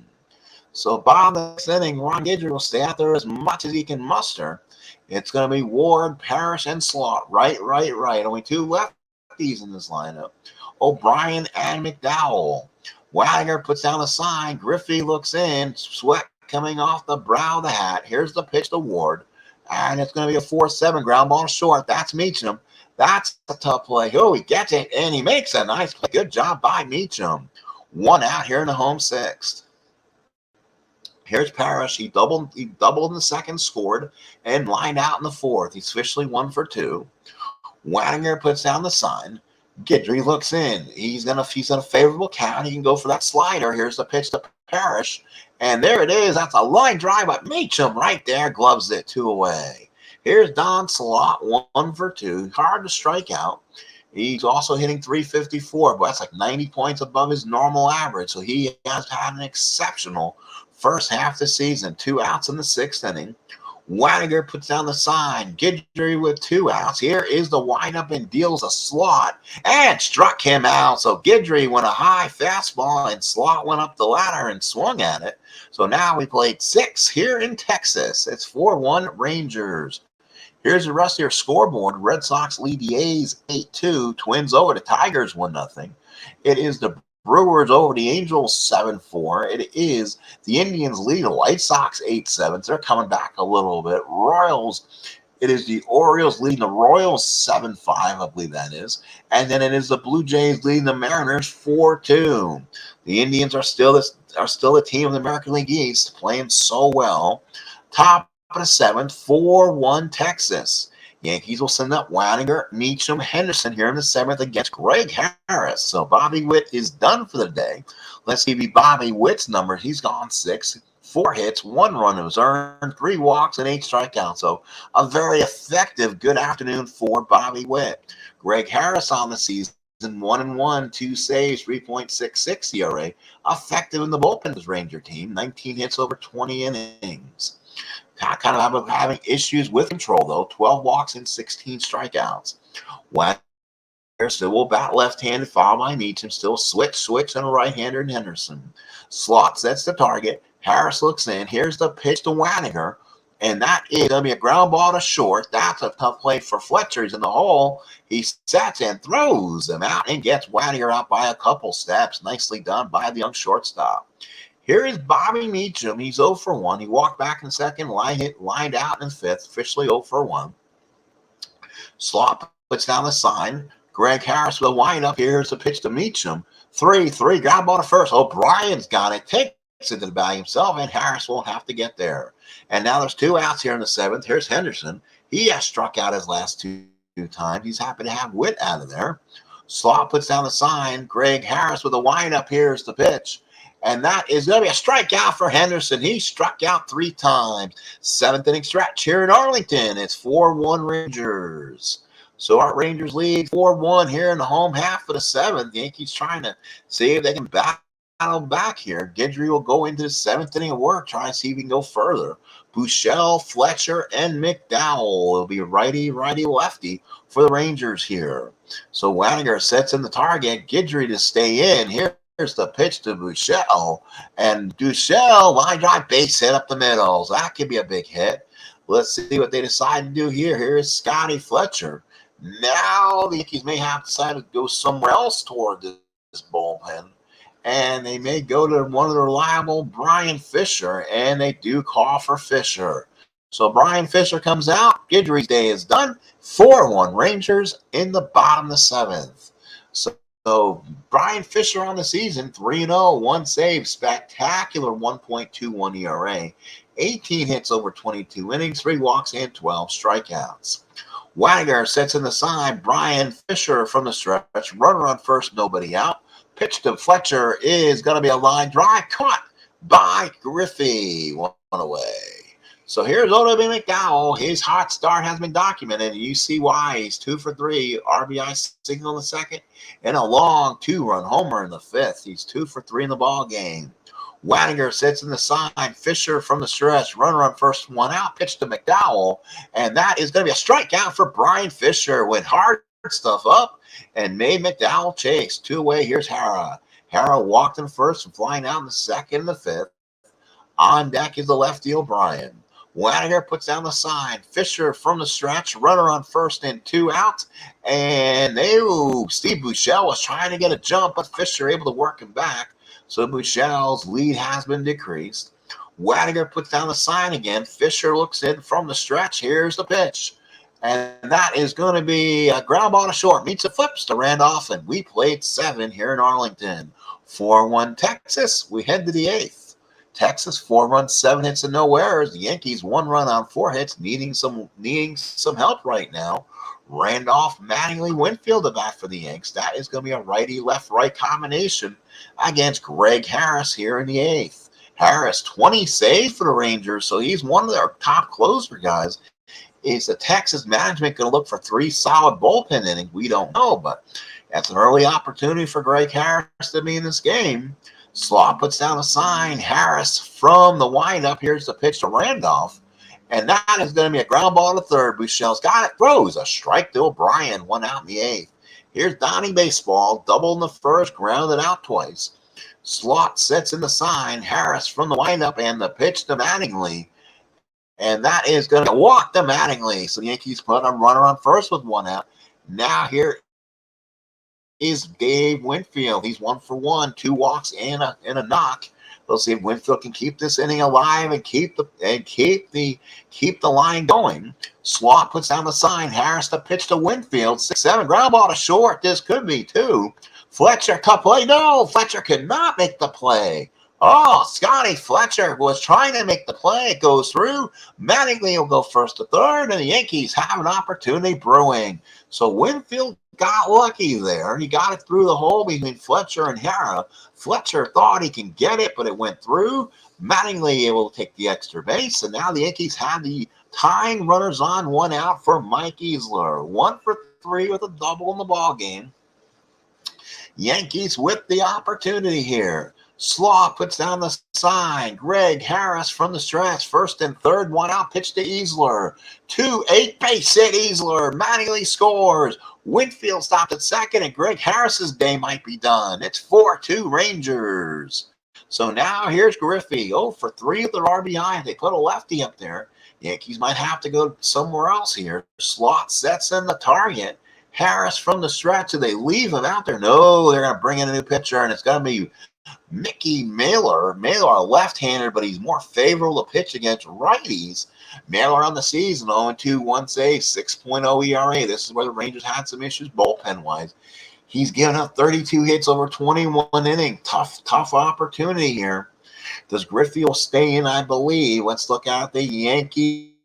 So bottom of the 6th inning, Ron Guidry will stay out there as much as he can muster. It's going to be Ward, Parrish, and Slot. Right. Only 2 lefties in this lineup. O'Brien and McDowell. Wagner puts down the sign. Griffey looks in. Sweat coming off the brow of the hat. Here's the pitch to Ward. And it's going to be a 4-7 ground ball short. That's Meacham. That's a tough play. Oh, he gets it, and he makes a nice play. Good job by Meacham. 1 out here in the home 6th. Here's Parrish. He doubled in the 2nd, scored, and lined out in the 4th. He's officially 1 for 2. Wagner puts down the sign. Guidry looks in. He's in a favorable count. He can go for that slider. Here's the pitch to Parrish. And there it is. That's a line drive, but Meacham right there gloves it 2 away. Here's Don Slot, 1 for 2. Hard to strike out. He's also hitting .354, but that's like 90 points above his normal average. So he has had an exceptional first half of the season. 2 outs in the 6th inning. Wagner puts down the sign. Guidry with 2 outs. Here is the windup and deals a Slot and struck him out. So Guidry went a high fastball and Slot went up the ladder and swung at it. So now we played 6 here in Texas. It's 4-1 Rangers. Here's the rest of your scoreboard. Red Sox lead the A's 8-2. Twins over the Tigers 1-0. It is the Brewers over the Angels 7-4. It is the Indians lead the White Sox 8-7. They're coming back a little bit. It is the Orioles leading the Royals 7-5, I believe that is. And then it is the Blue Jays leading the Mariners 4-2. The Indians are still the team of the American League East, playing so well. Top of the seventh, 4-1 Texas. Yankees will send up Waninger, Meacham, Henderson here in the seventh against Greg Harris. So Bobby Witt is done for the day. Let's give you Bobby Witt's numbers. He's gone 6, 4 hits, 1 run was earned, 3 walks, and 8 strikeouts. So a very effective good afternoon for Bobby Witt. Greg Harris on the season, 1-1, 2 saves, 3.66 ERA. Effective in the bullpen as Ranger team, 19 hits over 20 innings. Kind of having issues with control, though. 12 walks and 16 strikeouts. Wanger still will bat left-handed, followed by Meacham. Still switch on a right-hander in Henderson. Slot sets the target. Harris looks in. Here's the pitch to Waninger. And that is going to be a ground ball to short. That's a tough play for Fletcher. He's in the hole. He sets and throws him out and gets Waninger out by a couple steps. Nicely done by the young shortstop. Here is Bobby Meacham. He's 0 for 1. He walked back in second, lined out in fifth, officially 0 for 1. Slot puts down the sign. Greg Harris will wind up. Here's the pitch to Meacham. 3-3, ground ball to first. O'Brien's got it. Takes it to the bag himself, and Harris won't have to get there. And now there's 2 outs here in the seventh. Here's Henderson. He has struck out his last two times. He's happy to have Witt out of there. Slot puts down the sign. Greg Harris with a wind-up. Here's the pitch. And that is going to be a strikeout for Henderson. He struck out 3 times. 7th inning stretch here in Arlington. It's 4-1 Rangers. So our Rangers lead 4-1 here in the home half of the 7th. The Yankees trying to see if they can battle back here. Guidry will go into the 7th inning of work, trying to see if he can go further. Buechele, Fletcher, and McDowell will be righty, lefty for the Rangers here. So Waninger sets in the target. Guidry to stay in. Here's the pitch to Buechele. And Buechele, line drive, base hit up the middle. So that could be a big hit. Let's see what they decide to do here. Here is Scotty Fletcher. Now the Yankees may have decided to go somewhere else toward this bullpen. And they may go to one of the reliable Brian Fisher. And they do call for Fisher. So Brian Fisher comes out. Guidry's day is done. 4-1 Rangers in the bottom of the 7th. So Brian Fisher on the season, 3-0, 1 save, spectacular 1.21 ERA, 18 hits over 22 innings, 3 walks, and 12 strikeouts. Waninger sets in the side. Brian Fisher from the stretch. Runner on first, nobody out. Pitch to Fletcher is going to be a line drive. Caught by Griffey. 1 away. So here's O.W. McDowell. His hot start has been documented. You see why. He's 2 for 3. RBI single in the second. And a long 2-run homer in the 5th. He's 2 for 3 in the ball game. Waninger sits in the side. Fisher from the stretch. Runner on first, 1 out. Pitch to McDowell. And that is going to be a strikeout for Brian Fisher. Went hard stuff up and made McDowell chase. 2 away. Here's Hara. Hara walked in first and flying out in the second and the 5th. On deck is the lefty O'Brien. Waninger puts down the sign. Fisher from the stretch. Runner on first and 2 out. And Steve Buechele was trying to get a jump, but Fisher able to work him back. So Buechele's lead has been decreased. Waninger puts down the sign again. Fisher looks in from the stretch. Here's the pitch. And that is going to be a ground ball to short. Meets the flips to Randolph, and we played 7 here in Arlington. 4-1 Texas. We head to the 8th. Texas 4 runs, 7 hits, and no errors. The Yankees 1 run on 4 hits, needing some help right now. Randolph, Mattingly, Winfield are back for the Yanks. That is going to be a righty left-right combination against Greg Harris here in the 8th. Harris 20 saves for the Rangers, so he's one of their top closer guys. Is the Texas management going to look for 3 solid bullpen innings? We don't know, but that's an early opportunity for Greg Harris to be in this game. Slot puts down a sign. Harris from the windup. Here's the pitch to Randolph. And that is going to be a ground ball to third. Buechele's got it. Throws a strike to O'Brien. 1 out in the 8th. Here's Donnie Baseball. Double in the first. Grounded out twice. Slot sets in the sign. Harris from the windup and the pitch to Mattingly. And that is going to walk the Mattingly. So the Yankees put a runner on first with 1 out. Now here is Dave Winfield. He's 1 for 1, 2 walks and a knock. We'll see if Winfield can keep this inning alive and keep the line going. Slot puts down the sign. Harris to pitch to Winfield. 6-7. Ground ball to short. This could be 2. Fletcher cut play. No, Fletcher could not make the play. Oh, Scotty Fletcher was trying to make the play. It goes through. Mattingly will go first to third, and the Yankees have an opportunity brewing. So Winfield got lucky there. He got it through the hole between Fletcher and Hara. Fletcher thought he can get it, but it went through. Mattingly able to take the extra base, and now the Yankees have the tying runners on, 1 out for Mike Easler. 1 for 3 with a double in the ball game. Yankees with the opportunity here. Slaw puts down the sign. Greg Harris from the stretch. First and third, 1 out. Pitch to Easler. 2-8 base hit Easler. Mattingly scores. Winfield stopped at second, and Greg Harris's day might be done. It's 4-2 Rangers. So now here's Griffey. 0 for 3 with their RBI. They put a lefty up there. Yankees might have to go somewhere else here. Slot sets in the target. Harris from the stretch. Do they leave him out there? No, they're going to bring in a new pitcher, and it's going to be Mickey Mailer. Mailer, a left-hander, but he's more favorable to pitch against righties. Mailer on the season, 0-2, 1 save, 6.0 ERA. This is where the Rangers had some issues bullpen-wise. He's given up 32 hits over 21 innings. Tough opportunity here. Does Griffey will stay in, I believe. Let's look at the Yankee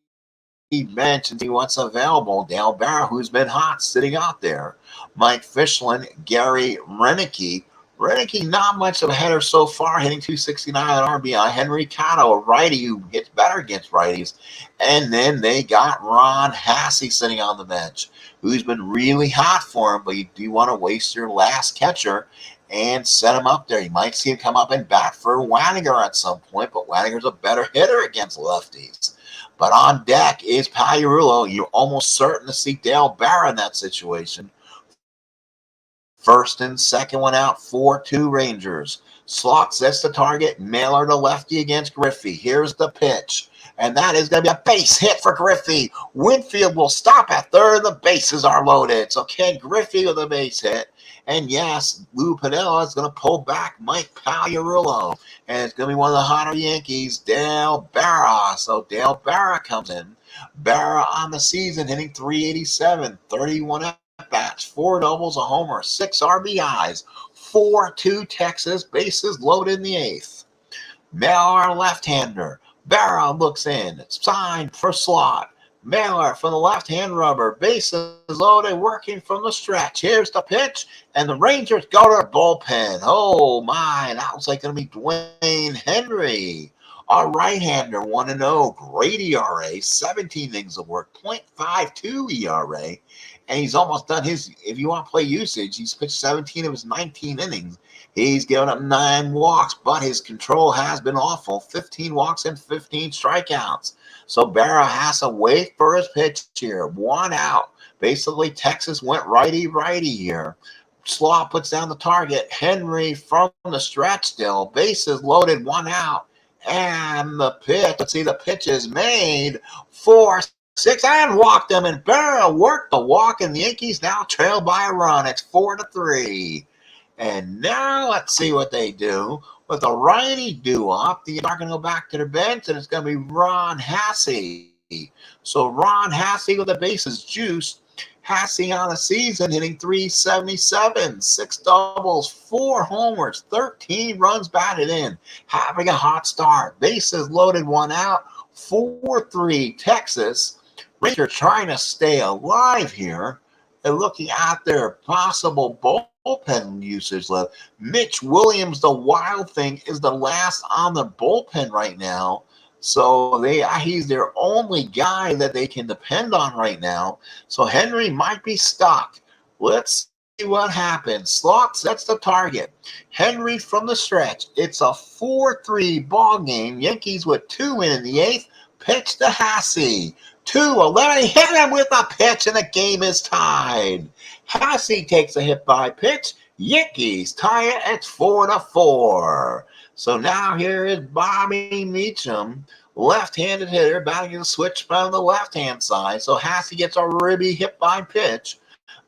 bench and see what's available. Dale Barrow, who's been hot, sitting out there. Mike Fischlin, Gary Renicky. Renicky, not much of a header so far, hitting 269 on RBI. Henry Cotto, a righty who hits better against righties. And then they got Ron Hassey sitting on the bench, who's been really hot for him, but you do want to waste your last catcher and set him up there. You might see him come up and bat for Waniger at some point, but Waniger's a better hitter against lefties. But on deck is Pagliarulo. You're almost certain to see Dale Barrow in that situation. First and second, 1 out, 4-2 Rangers. Slot sets the target. Mailer to lefty against Griffey. Here's the pitch. And that is going to be a base hit for Griffey. Winfield will stop at third. The bases are loaded. So Ken Griffey with a base hit. And yes, Lou Piniella is going to pull back Mike Pagliarulo. And it's going to be one of the hotter Yankees, Dale Barrow. So Dale Barrow comes in. Barrow on the season hitting .387, 31 at-bats, 4 doubles, a homer, 6 RBIs, 4-2 Texas, bases loaded in the 8th. Mailer left-hander. Barrow looks in. It's signed for Slot. Mailer from the left-hand rubber. Bases loaded, working from the stretch. Here's the pitch, and the Rangers go to their bullpen. Oh, my. That was like going to be Dwayne Henry. Our right-hander, 1-0. Great ERA, 17 innings of work, .52 ERA. And he's almost done his, if you want to play usage, he's pitched 17 of his 19 innings. He's given up 9 walks, but his control has been awful. 15 walks and 15 strikeouts. So Barrow has to wait for his pitch here. 1 out. Basically, Texas went righty here. Slaw puts down the target. Henry from the stretch still. Bases loaded, 1 out. And the pitch, let's see, the pitch is made for 6 and walked him, and Barrow worked the walk, and the Yankees now trail by a run. It's 4-3. And now let's see what they do. With the righty due-up, they're going to go back to the bench, and it's going to be Ron Hassey. So Ron Hassey with the bases juiced. Hassey on the season hitting .377, 6 doubles, 4 homers, 13 runs batted in. Having a hot start. Bases loaded, 1 out. 4-3 Texas. Rangers trying to stay alive here. They're looking at their possible bullpen usage left. Mitch Williams, the wild thing, is the last on the bullpen right now. So he's their only guy that they can depend on right now. So Henry might be stuck. Let's see what happens. Slot sets the target. Henry from the stretch. It's a 4-3 ball game. Yankees with 2 in the 8th. Pitch to Hassey. 2-11. He hit him with a pitch, and the game is tied. Hassey takes a hit by pitch. Yankees tie it at 4-4. So now here is Bobby Meacham, left-handed hitter, batting the switch from the left-hand side. So Hassey gets a ribby hit by pitch.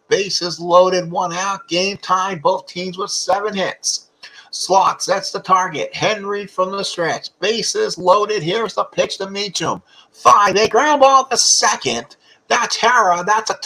Bases loaded, 1 out, game tied, both teams with 7 hits. Slot sets the target. Henry from the stretch. Bases loaded. Here's the pitch to Meacham. 5-8 ground ball to second. That's Hara. That's a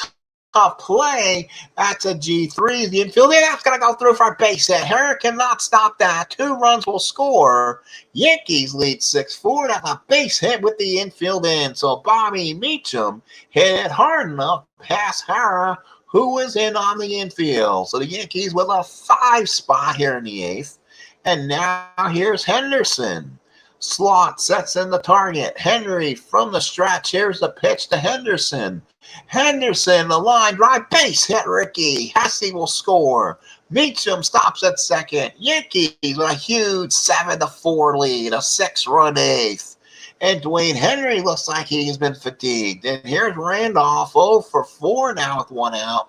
tough play. That's a G3. The infield, that's going to go through for a base hit. Hara cannot stop that. 2 runs will score. Yankees lead 6-4. That's a base hit with the infield in. So Bobby Meacham hit it hard enough past Hara, who is in on the infield. So the Yankees with a 5 spot here in the 8th. And now here's Henderson. Slot sets in the target. Henry from the stretch. Here's the pitch to Henderson. Henderson, the line drive, base hit Ricky. Hassey will score. Meacham stops at second. Yankees with a huge 7-4 lead, a 6-run 8th. And Dwayne Henry looks like he has been fatigued. And here's Randolph, 0 for 4 now with 1 out.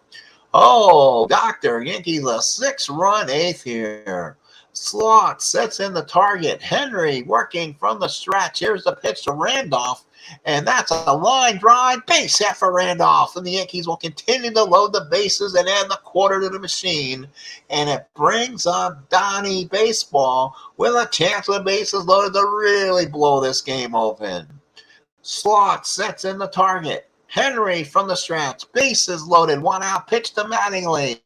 Oh, Doctor, Yankees a 6-run 8th here. Slot sets in the target. Henry working from the stretch. Here's the pitch to Randolph. And that's a line drive, base hit for Randolph. And the Yankees will continue to load the bases and add the quarter to the machine. And it brings up Donnie Baseball with a chance with bases loaded to really blow this game open. Slot sets in the target. Henry from the stretch. Bases loaded, 1 out, pitch to Mattingly.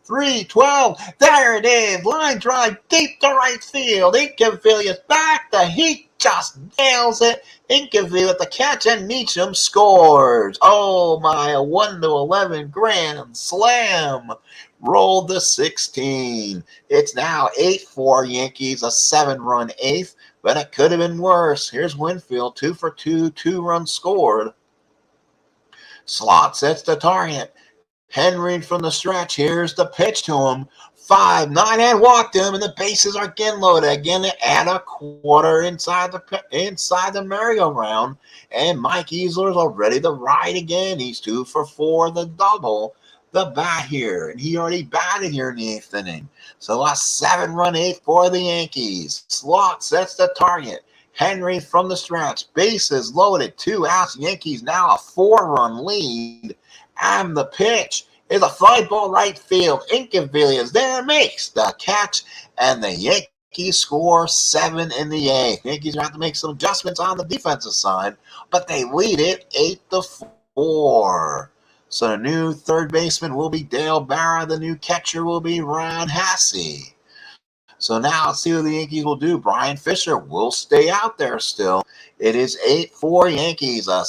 3-12. There it is. Line drive deep to right field. Incavillia is back. The Heat just nails it. Incavillia with the catch, and Meacham scores. Oh my, a 1-11 grand slam. Rolled to 16. It's now 8-4 Yankees, a 7-run 8th, but it could have been worse. Here's Winfield, 2 for 2, 2 runs scored. Slot sets the target. Henry from the stretch. Here's the pitch to him. 5-9 and walked him, and the bases are again loaded. Again, they add a quarter inside the merry-go-round, and Mike Easler's ready to ride again. He's 2 for 4, the double, the bat here, and he already batted here in the 8th inning. So a 7-run 8th for the Yankees. Slot sets the target. Henry from the stretch. Bases loaded, 2 outs. Yankees now a 4-run lead. And the pitch is a fly ball right field. Incavillia is there, makes the catch, and the Yankees score 7 in the 8th. Yankees have to make some adjustments on the defensive side, but they lead it 8-4. So the new third baseman will be Dale Barra. The new catcher will be Ron Hassey. So now let's see what the Yankees will do. Brian Fisher will stay out there still. It is 8-4 Yankees, a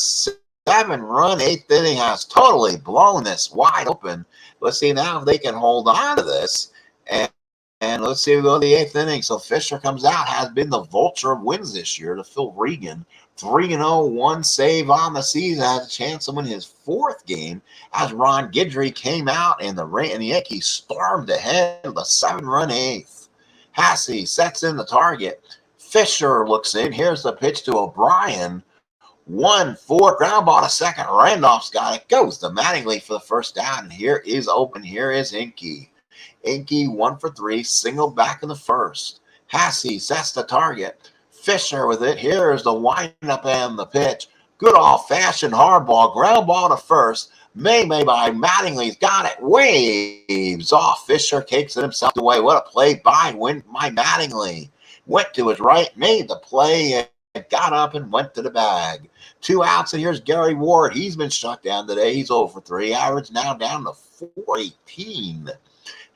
7-run 8th inning has totally blown this wide open. Let's see now if they can hold on to this. And let's see if we go to the 8th inning. So Fisher comes out, has been the vulture of wins this year to Phil Regan. 3-0, 1 save on the season. Has a chance to win his 4th game as Ron Guidry came out and the Yankees stormed ahead of a 7-run 8th. Hassey sets in the target. Fisher looks in. Here's the pitch to O'Brien. 1-4 ground ball to second. Randolph's got it. Goes to Mattingly for the first down. And here is open. Here is Inky. Inky 1 for 3. Single back in the first. Hassey sets the target. Fisher with it. Here's the windup and the pitch. Good old-fashioned hard ball. Ground ball to first. May by Mattingly's got it. Waves off. Fisher takes it himself away. What a play by Mattingly. Went to his right. Made the play. Got up and went to the bag. 2 outs, and here's Gary Ward. He's been shut down today. He's 0 for 3. Average now down to 418.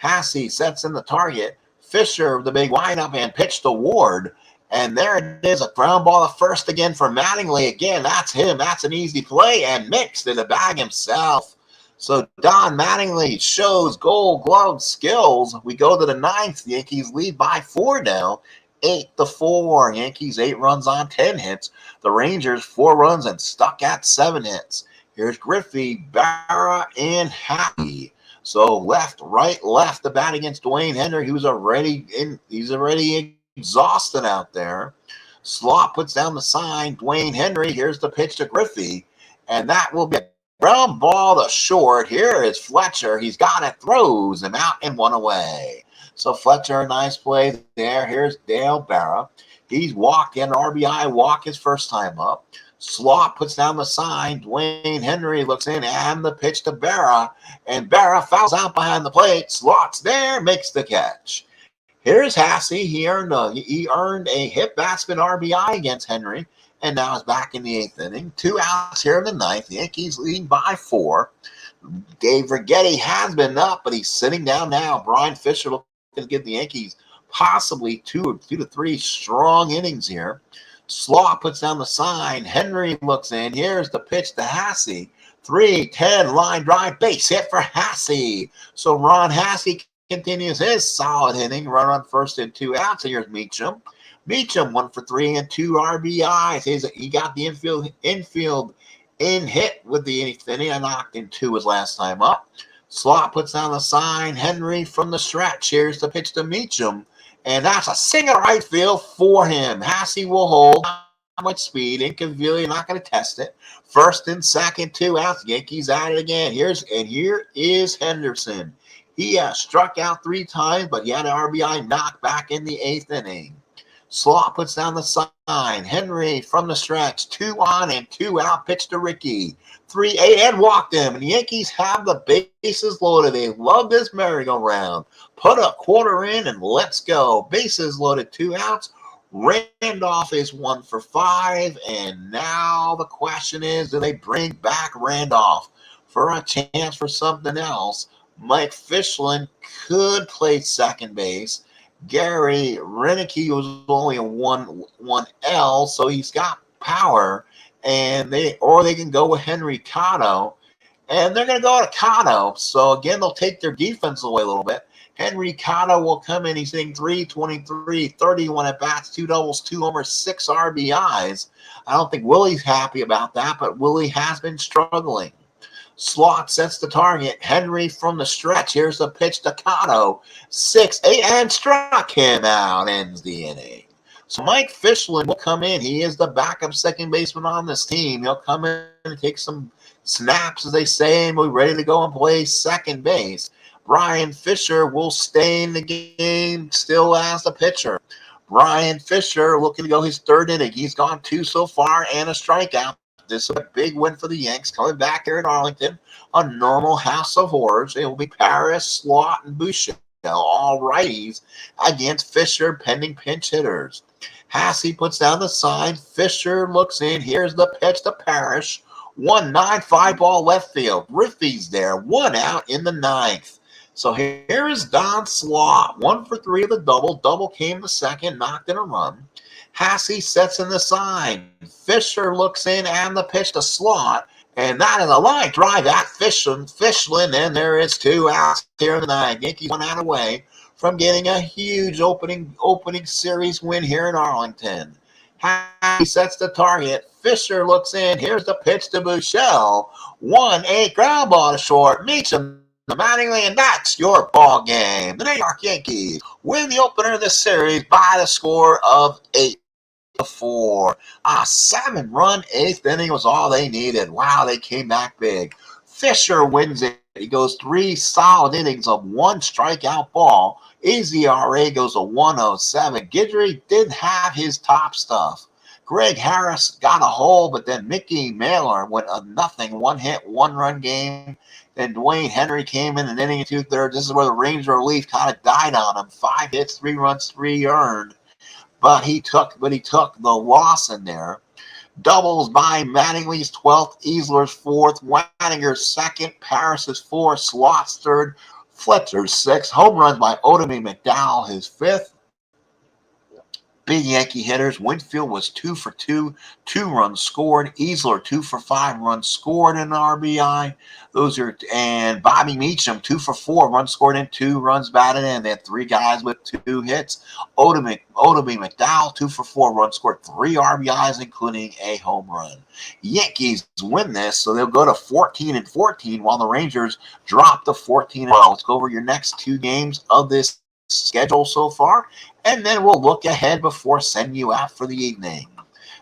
Hassey sets in the target. Fisher, the big windup and pitch to Ward. And there it is, a ground ball to first again for Mattingly. Again, that's him. That's an easy play, and mixed in the bag himself. So Don Mattingly shows Gold Glove skills. We go to the 9th. The Yankees lead by 4 now. 8-4. Yankees 8 runs on 10 hits. The Rangers 4 runs and stuck at 7 hits. Here's Griffey, Barra, and Happy. So left, right, left. The bat against Dwayne Henry. He's already exhausted out there. Slot puts down the sign. Dwayne Henry. Here's the pitch to Griffey, and that will be a ground ball to short. Here is Fletcher. He's got it. Throws him out and 1 away. So Fletcher, nice play there. Here's Dale Barra. He's walked in RBI walk his first time up. Slot puts down the sign. Dwayne Henry looks in and the pitch to Barra. And Barra fouls out behind the plate. Slot's there, makes the catch. Here's Hassey. He earned a hit batsman RBI against Henry, and now is back in the 8th inning. 2 outs here in the 9th. The Yankees leading by 4. Dave Righetti has been up, but he's sitting down now. Brian Fisher looking to give the Yankees possibly 2 to 3 strong innings here. Slaw puts down the sign. Henry looks in. Here's the pitch to Hassey. 3-10 line drive base hit for Hassey. So Ron Hassey continues his solid inning. Run on first and 2 outs. And here's Meacham. Meacham 1 for 3 and 2 RBIs. He got the infield in hit with the 8th inning. I knocked in 2 his last time up. Slot puts down the sign. Henry from the Strat cheers the pitch to Meacham. And that's a single right field for him. Hassey will hold. How much speed? Inconvenient. Not going to test it. First and second, 2 outs. Yankees at it again. Here is Henderson. He struck out 3 times, but he had an RBI knock back in the 8th inning. Slot puts down the sign. Henry from the stretch. 2 on and 2 out. Pitch to Ricky. 3-8 and walked him. And the Yankees have the bases loaded. They love this merry-go-round. Put a quarter in and let's go. Bases loaded, 2 outs. Randolph is 1 for 5. And now the question is, do they bring back Randolph for a chance for something else? Mike Fishland could play second base. Gary Renicky was only a 1L, so he's got power. And they can go with Henry Cotto. And they're going to go to Cotto. So, again, they'll take their defense away a little bit. Henry Cotto will come in. He's hitting .323, 31 at bats, 2 doubles, 2 homers, 6 RBIs. I don't think Willie's happy about that, but Willie has been struggling. Slot sets the target. Henry from the stretch. Here's the pitch to Cotto. 6-8 and struck him out. Ends the inning. So Mike Fishland will come in. He is the backup second baseman on this team. He'll come in and take some snaps, as they say, and be ready to go and play second base. Brian Fisher will stay in the game still as the pitcher. Brian Fisher looking to go his 3rd inning. He's gone 2 so far and a strikeout. This is a big win for the Yanks coming back here in Arlington. A normal house of horrors. It will be Paris, Slot, and Boucher, all righties, against Fisher pending pinch hitters. Hassey puts down the sign. Fisher looks in. Here's the pitch to Parrish. 1-9-5 ball left field. Griffey's there. 1 out in the 9th. So here is Don Slot. 1 for 3 of the double. Double came the second. Knocked in a run. Hassey sets in the sign. Fisher looks in and the pitch to Slot. And that is a line drive at Fishland. And there is 2 outs here in the 9th. Yankees 1 out away from getting a huge opening series win here in Arlington. Hassey sets the target. Fisher looks in. Here's the pitch to Boucher. 1-8 ground ball to short. Meacham automatically, and that's your ball game. The New York Yankees win the opener of this series by the score of 8-4. A 7-run 8th inning was all they needed. Wow, they came back big. Fisher wins it. He goes 3 solid innings of 1 strikeout ball. His ERA goes to 1.07. Guidry didn't have his top stuff. Greg Harris got a hole, but then Mickey Mailer went a nothing, 1-hit, 1-run game. Then Dwayne Henry came in an inning and 2/3. This is where the Ranger relief kind of died on him. 5 hits, 3 runs, 3 earned. But he took the loss in there. Doubles by Mattingly's 12th, Easler's 4th, Wattinger's 2nd, Paris's 4th, Slot's 3rd, Fletcher's 6th. Home runs by Odom McDowell, his 5th. Big Yankee hitters. Winfield was 2 for 2, 2 runs scored. Easler 2 for 5 runs scored in an RBI. And Bobby Meacham 2 for 4 runs scored and 2 runs batted in. They had 3 guys with 2 hits. Odom McDowell 2 for 4 runs scored, 3 RBIs, including a home run. Yankees win this, so they'll go to 14-14 while the Rangers drop to 14-12. Let's go over your next 2 games of this schedule so far, and then we'll look ahead before sending you out for the evening.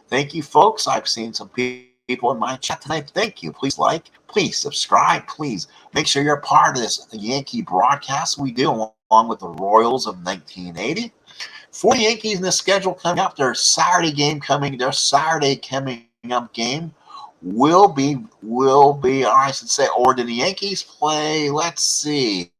Thank you, folks. I've seen some people in my chat tonight. Thank you. Please like, please subscribe, please make sure you're a part of this Yankee broadcast we do. along with the Royals of 1980. For the Yankees in the schedule coming up, their Saturday coming up game will be, or I should say, or did the Yankees play? Let's see.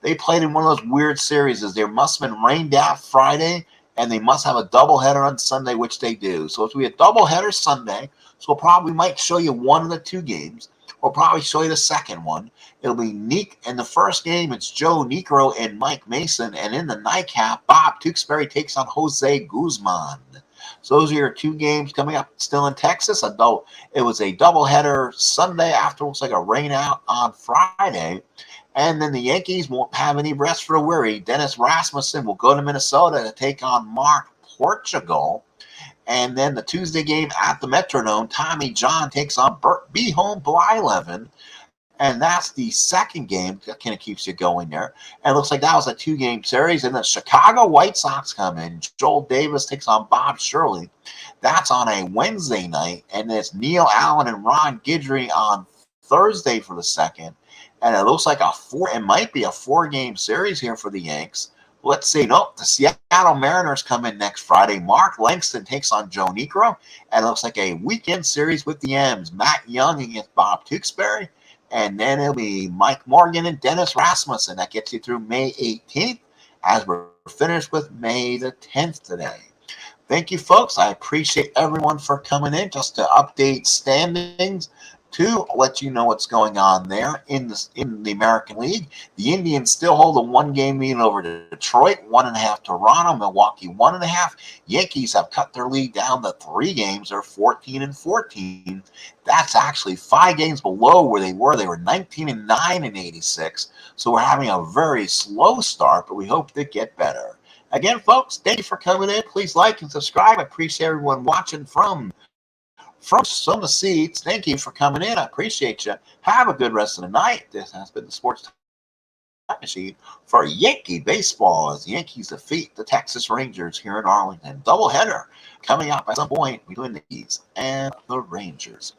They played in one of those weird series. There must have been rained out Friday, and they must have a doubleheader on Sunday, which they do. So it'll be a doubleheader Sunday. So we'll probably might show you one of the two games. We'll probably show you the second one. It'll be Nick in the first game. It's Joe Niekro and Mike Mason, and in the nightcap, Bob Tewksbury takes on Jose Guzman. So those are your two games coming up still in Texas. It was a doubleheader Sunday after looks like a rain out on Friday. And then the Yankees won't have any rest for a weary. Dennis Rasmussen will go to Minnesota to take on Mark Portugal. And then the Tuesday game at the Metrodome, Tommy John takes on Bert Beholm Blyleven. And that's the second game that kind of keeps you going there. And it looks like that was a two-game series. And the Chicago White Sox come in. Joel Davis takes on Bob Shirley. That's on a Wednesday night. And it's Neil Allen and Ron Guidry on Thursday for the second. And it looks like it might be a four-game series here for the Yanks. Let's see. Nope. The Seattle Mariners come in next Friday. Mark Langston takes on Joe Niekro. And it looks like a weekend series with the M's. Matt Young against Bob Tewksbury. And then it'll be Mike Morgan and Dennis Rasmussen. That gets you through May 18th as we're finished with May the 10th today. Thank you, folks. I appreciate everyone for coming in just to update standings, to let you know what's going on there in the American League. The Indians still hold a one-game lead over Detroit, 1.5 Toronto, Milwaukee 1.5. Yankees have cut their lead down to 3 games. They're 14-14. That's actually 5 games below where they were. They were 19-9 in '86. So we're having a very slow start, but we hope to get better. Again, folks, thank you for coming in. Please like and subscribe. I appreciate everyone watching from some of the seats. Thank you for coming in. I appreciate you. Have a good rest of the night. This has been the Sports Time Machine for Yankee baseball as the Yankees defeat the Texas Rangers here in Arlington. Doubleheader coming up at some point between the Yankees and the Rangers.